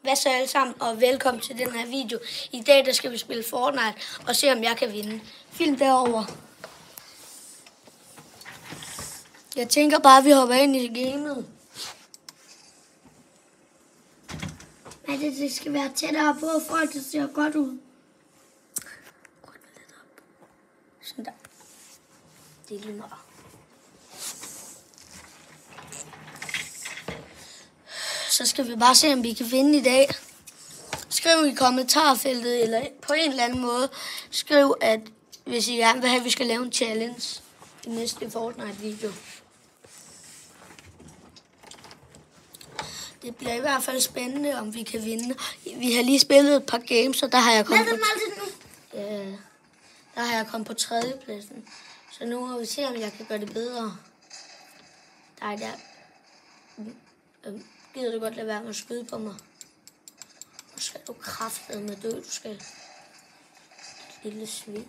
Hvad så alle sammen, og velkommen til den her video. I dag der skal vi spille Fortnite og se om jeg kan vinde. Film derover. Jeg tænker bare at vi hopper ind i gamet. Men det skal være tættere på, for at det ser godt ud. Sådan der. Det er lige meget. Så skal vi bare se om vi kan vinde i dag. Skriv i kommentarfeltet eller på en eller anden måde. Skriv at hvis I gerne vil have at vi skal lave en challenge i næste Fortnite video. Det bliver i hvert fald spændende, om vi kan vinde. Vi har lige spillet et par games, og der har jeg kommet der har jeg kommet på 3. pladsen. Så nu må vi se, om jeg kan gøre det bedre. Der. Gider du godt lade være med at skyde på mig? Nu skal du kraftedeme dø, du skal. Lille svin.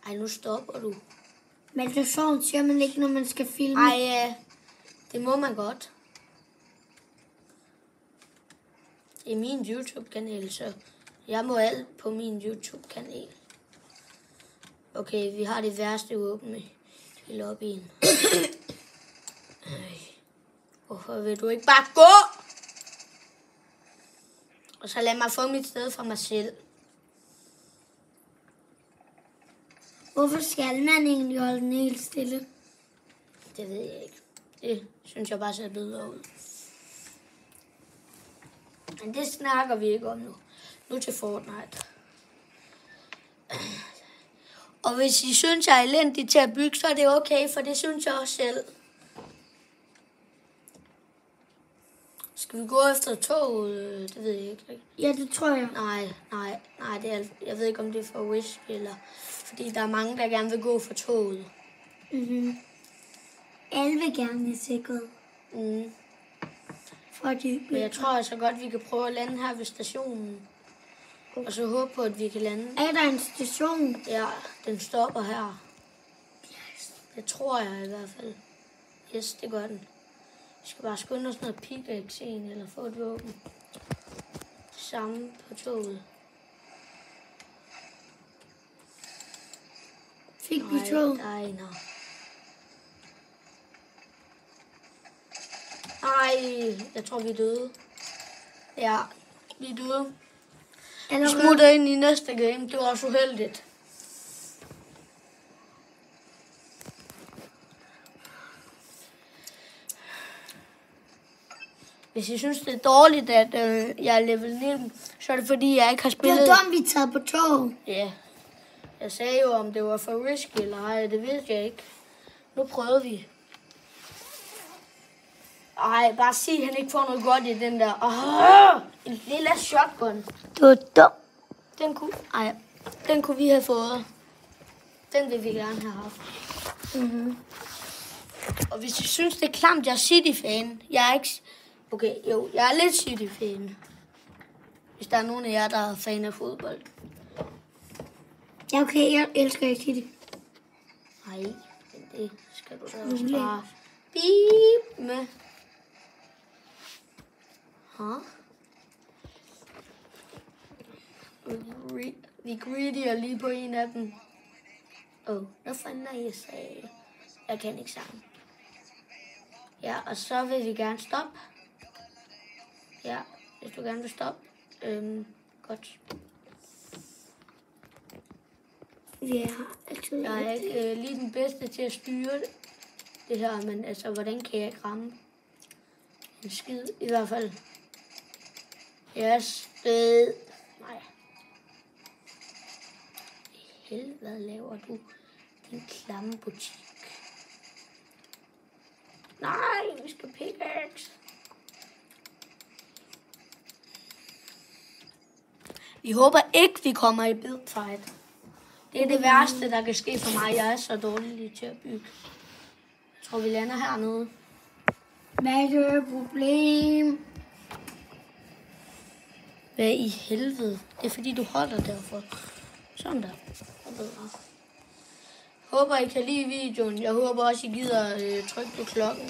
Ej, nu stopper du. Men det siger man ikke, når man skal filme. Ej, det må man godt. Det er min YouTube-kanal, så jeg må alt på min YouTube-kanal. Okay, vi har det værste våben i lobbyen. Hvorfor vil du ikke bare gå? Og så lad mig få mit sted fra mig selv. Hvorfor skal man egentlig holde den helt stille? Det ved jeg ikke. Det synes jeg bare ser bedre ud. Men det snakker vi ikke om nu. Nu til Fortnite. Og hvis I synes, jeg er elendig til at bygge, så er det okay, for det synes jeg også selv. Skal vi gå efter toget? Det ved jeg ikke. Ja, det tror jeg. Nej, det er, jeg ved ikke, om det er for Wish, eller fordi der er mange, der gerne vil gå for toget. Alle vil gerne have sikkerhed. Men jeg tror altså godt, vi kan prøve at lande her ved stationen. Og så håbe på, at vi kan lande. Er der en station? Ja, den stopper her. Yes. Det tror jeg i hvert fald. Yes, det gør den. Vi skal bare skynde os noget pickaxe eller få et våben. Samme på toget. Fik vi toget? Nej. Jeg tror vi er døde. Ja, vi er døde. Vi smutter ind i næste game. Det var også uheldigt. Hvis I synes, det er dårligt, at jeg er level 19, så er det fordi, jeg ikke har spillet. Det var dumt, vi tager på tog. Ja. Jeg sagde jo, om det var for risky eller ej. Det vidste jeg ikke. Nu prøvede vi. Ej, bare sig, at han ikke får noget godt i den der. En lille shotgun. Du er dum. Den kunne vi have fået. Den vil vi gerne have haft. Og hvis I synes, det er klamt, jeg er City-fan. Jeg er ikke... Okay, jo, jeg er lidt City-fan. Hvis der er nogen af jer, der er fan af fodbold. Ja, okay, jeg elsker ikke City. Nej, men det skal du da også bare beep med. Vi greedier lige på en af dem. Hvad fanden er jeg sagde? Jeg kan ikke sammen. Ja, og så vil vi gerne stoppe. Ja, hvis du gerne vil stoppe. Godt. Ja, altså, jeg er ikke lige den bedste til at styre det her, men altså, hvordan kan jeg ikke ramme en skid? I hvert fald. Yes, nej. Helvede, hvad laver du? Din klamme butik. Nej, vi skal pickaxe. Vi håber ikke, vi kommer i build fight. Det er det værste, der kan ske for mig. Jeg er så dårlig til at bygge. Jeg tror, vi lander hernede. Hvad er det problem? Hvad i helvede? Det er fordi, du holder derfor. Sådan der. Håber, I kan lide videoen. Jeg håber også, I gider trykke på klokken.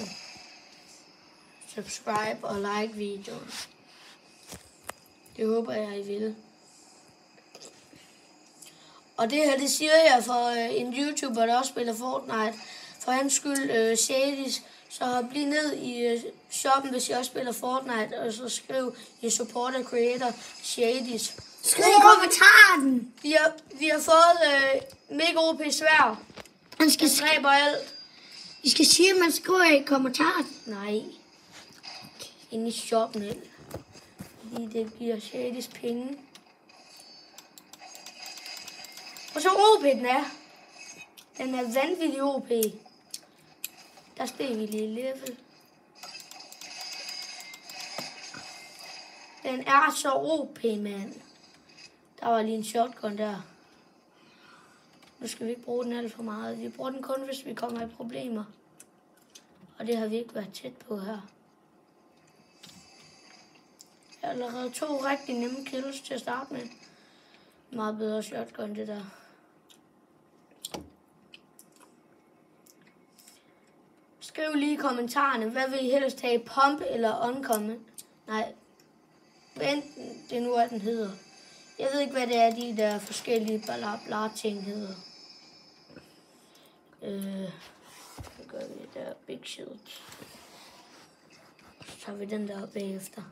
subscribe og like videoen. Det håber jeg, I vil. Og det her, det siger jeg for en YouTuber, der også spiller Fortnite. For hans skyld, Shadys. Så hop lige ned i shoppen, hvis I også spiller Fortnite. Og så skriv i supporter creator Shadys. Skriv i kommentaren. Vi har fået mega OP sværd. Man skal dræber alt. I skal sige, at man skriver i kommentaren. Nej. Inde i shoppen. Fordi det giver Shadys penge. Og så OP den er. Den er vanvittig OP. Der steg vi lige level. Den er så OP, mand. Der var lige en shotgun der. Nu skal vi ikke bruge den alt for meget. Vi bruger den kun, hvis vi kommer i problemer. Og det har vi ikke været tæt på her. Jeg har allerede 2 rigtig nemme kills til at starte med. Meget bedre shotgun, det der. Skriv lige i kommentarerne, hvad vil I helst have, pump eller uncommon? Nej, enten det nu er den hedder. Jeg ved ikke, hvad det er, de der forskellige bla ting hedder. Så gør vi der big shield. Så tager vi den der bagefter.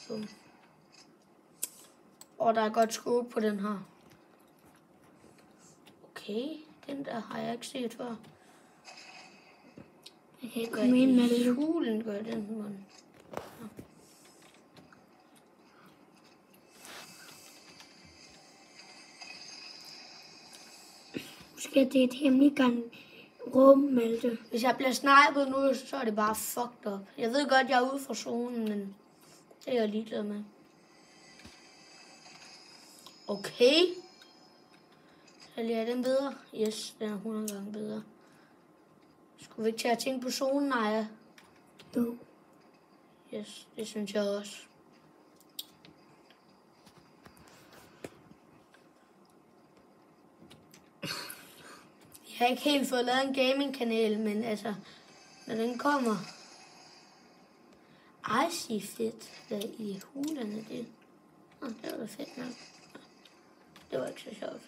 Så. Og der er godt scope på den her. Okay, den der har jeg ikke set før. Jeg kan ikke komme ind med det. Hulen gør den mund. Ja. Måske det er et hemmeligt rum, Malte. Hvis jeg bliver snipet nu, så er det bare fucked up. Jeg ved godt, jeg er ude fra zonen, men det er jeg ligeglad med. Okay. Så lige er den bedre. Yes, den er 100 gange bedre. Skulle vi ikke til at tænke på zonen, Naja? Jo. Yes, det synes jeg også. Jeg har ikke helt fået lavet en gaming-kanal, men altså, når den kommer... Ej, sig fedt. Hvad i hulen er det? Det var da fedt nok. Det var ikke så sjovt.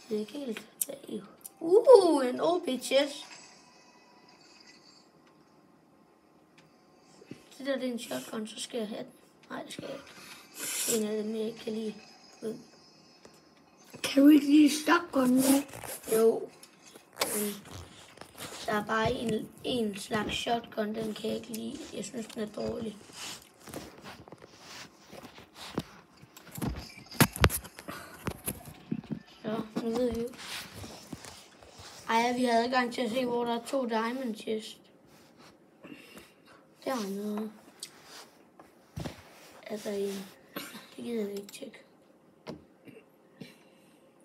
Det er ikke helt... en OP chest. Det der, det er en shotgun, så skal jeg have den. Nej, det skal jeg ikke. En af dem, jeg ikke kan lide. Kan du ikke lide shotgun? Jo. Der er bare en slags shotgun, den kan jeg ikke lide. Jeg synes, den er dårlig. Så, nu ved vi jo. Ej, vi havde adgang til at se, hvor der er 2 diamond chest. Der er noget. Altså, det gider vi ikke tjekke.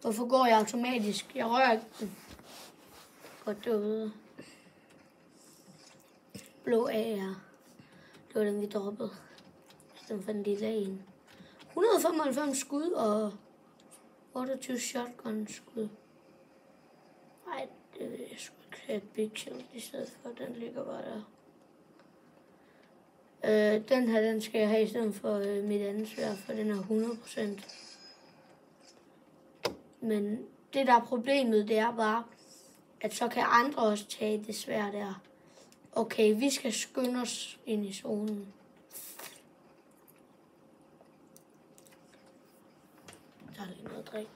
Hvorfor går jeg automatisk? Jeg rører ikke den. Godt derude. Blå AR. Det var den, vi droppede. Den fandt lille en. 195 skud og 28 shotgun skud. Nej, det vil jeg sgu ikke have et big shield i stedet for. Den ligger bare der. Den her, den skal jeg have i stedet for mit andet sværd, for den er 100%. Men det der er problemet, det er bare, at så kan andre også tage det sværd der. Okay, vi skal skynde os ind i zonen. Der er lige noget at drikke.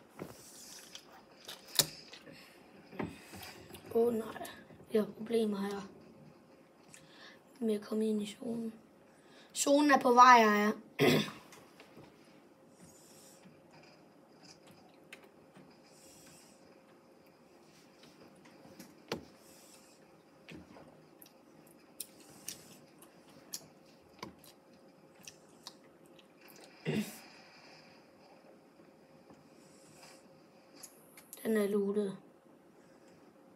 Nej, vi har problemer her med at komme ind i zonen. Zonen er på vej, ja. Den er lootet.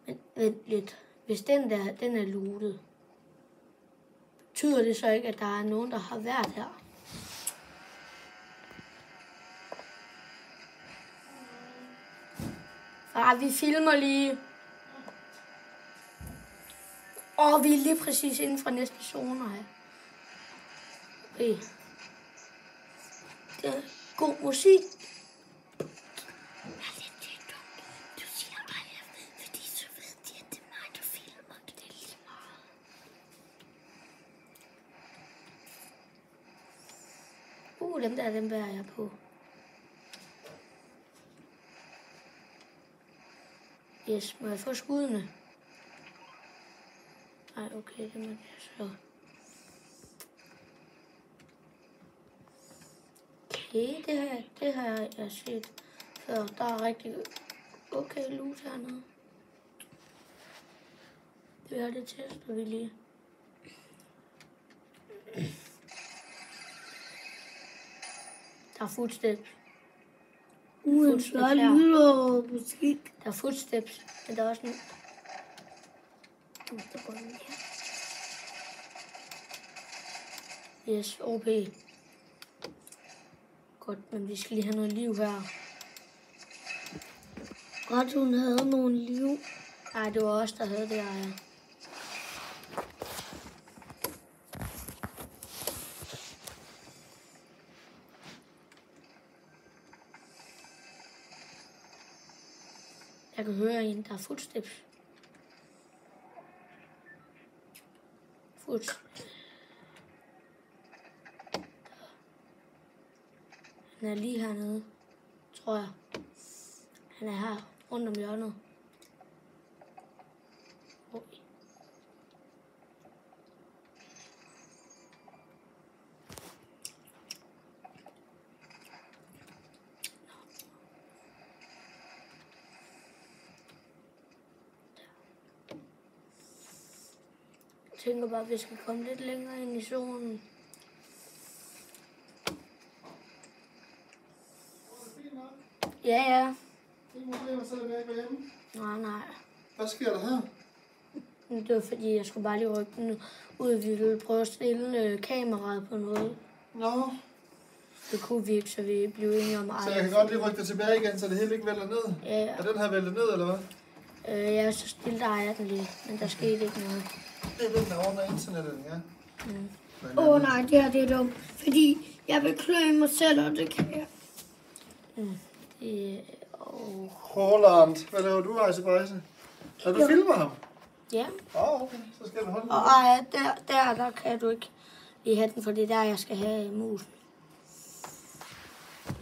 Men vent lidt. Hvis den er lootet, betyder det så ikke, at der er nogen, der har været her? Vi filmer lige. Og vi er lige præcis inden for næste zone her. Okay. Det er god musik. Du siger bare ja, fordi så ved de, at det er mig, der filmer. Det er lige meget. Dem bærer jeg på. Yes, må jeg få skuddene? Nej, okay, det må jeg så. Okay, det har jeg set før. Der er rigtig okay loot hernede. Det tester vi lige. Der er footsteps. Der lyder musik. Der er footsteps, men der er også en... Yes, OP. Godt, men vi skal lige have noget liv her. Godt, hun havde nogle liv. Nej, det var os, der havde det her, ja. Jeg kan høre en, der er footsteps. Han er lige hernede, tror jeg. Han er her, rundt om hjørnet. Oj. Jeg tænker bare, at vi skal komme lidt længere ind i zonen. Ja. Ingen problemer, så er det væk derhjemme. Nej. Hvad sker der her? Det var fordi, jeg skulle bare lige rykke den ud. Vi ville prøve at stille kameraet på noget. Nå. Det kunne vi ikke, så vi blev enige om Så jeg kan godt lige rykke det tilbage igen, så det hele ikke vælter ned? Ja. Er den her væltet ned, eller hvad? Ja, så stille der er den lige, men der skete ikke noget. Det er den, der ordner internettet, ja. Nej, det her det er dumt. Fordi jeg vil klø mig selv, og det kan jeg. Roland, hvad laver du, Ejsebejse? Har du filmet ham? Ja. Okay. Så skal du holde den. Og der kan du ikke lige have den, for det er der, jeg skal have musen.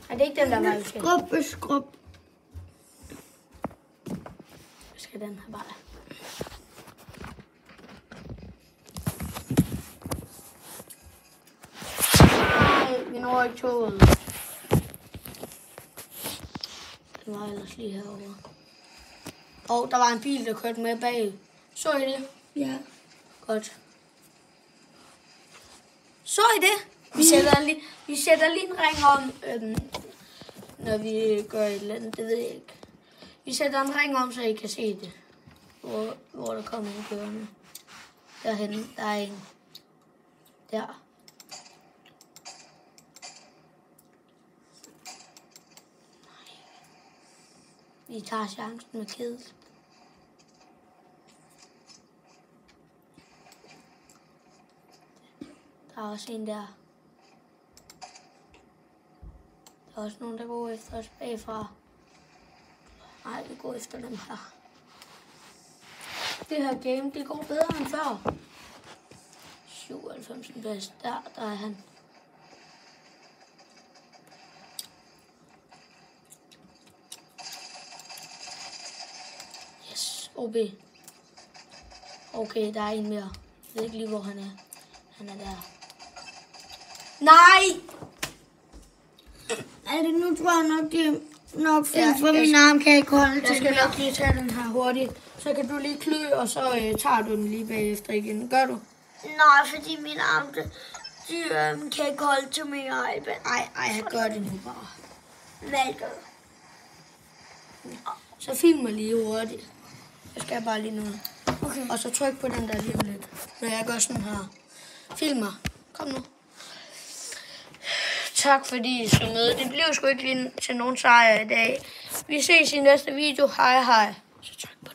Er det ikke den, der var i Skrub. Jeg skal den her bare. Nej, vi når ikke toget. Den var ellers lige herovre. Og der var en bil, der kørte med bag. Så I det? Ja. Godt. Så I det? Vi sætter lige en ring om, når vi gør et eller andet, det ved jeg ikke. Vi sætter en ring om, så I kan se det. Hvor der kommer en kørende. Derhenne, der er en. Der. Vi tager chancen med Kedel. Der er også en der. Der er også nogen, der går efter os bagfra. Nej, vi går efter dem her. Det her game, det går bedre end før. 97 bedst. Der er han. Yes, OB. Okay, der er en mere. Jeg ved ikke lige, hvor han er. Han er der. Nej! Er det nu, tror jeg nok, det er nok fint, for min arm kan ikke holde til. Jeg skal nok lige tage den her hurtigt. Så kan du lige klø, og så tager du den lige bagefter igen. Gør du? Nej, fordi min arm, de kan ikke holde til min iPad. Ej, jeg gør det nu bare. Valgte. Så film mig lige hurtigt. Jeg skal bare lige noget. Okay. Og så tryk på den der lige om lidt. Når jeg gør sådan her. Film mig. Kom nu. tak fordi I så med. Det blev sgu ikke lige til nogen sejr i dag. Vi ses i næste video. Hej hej. Så tryk på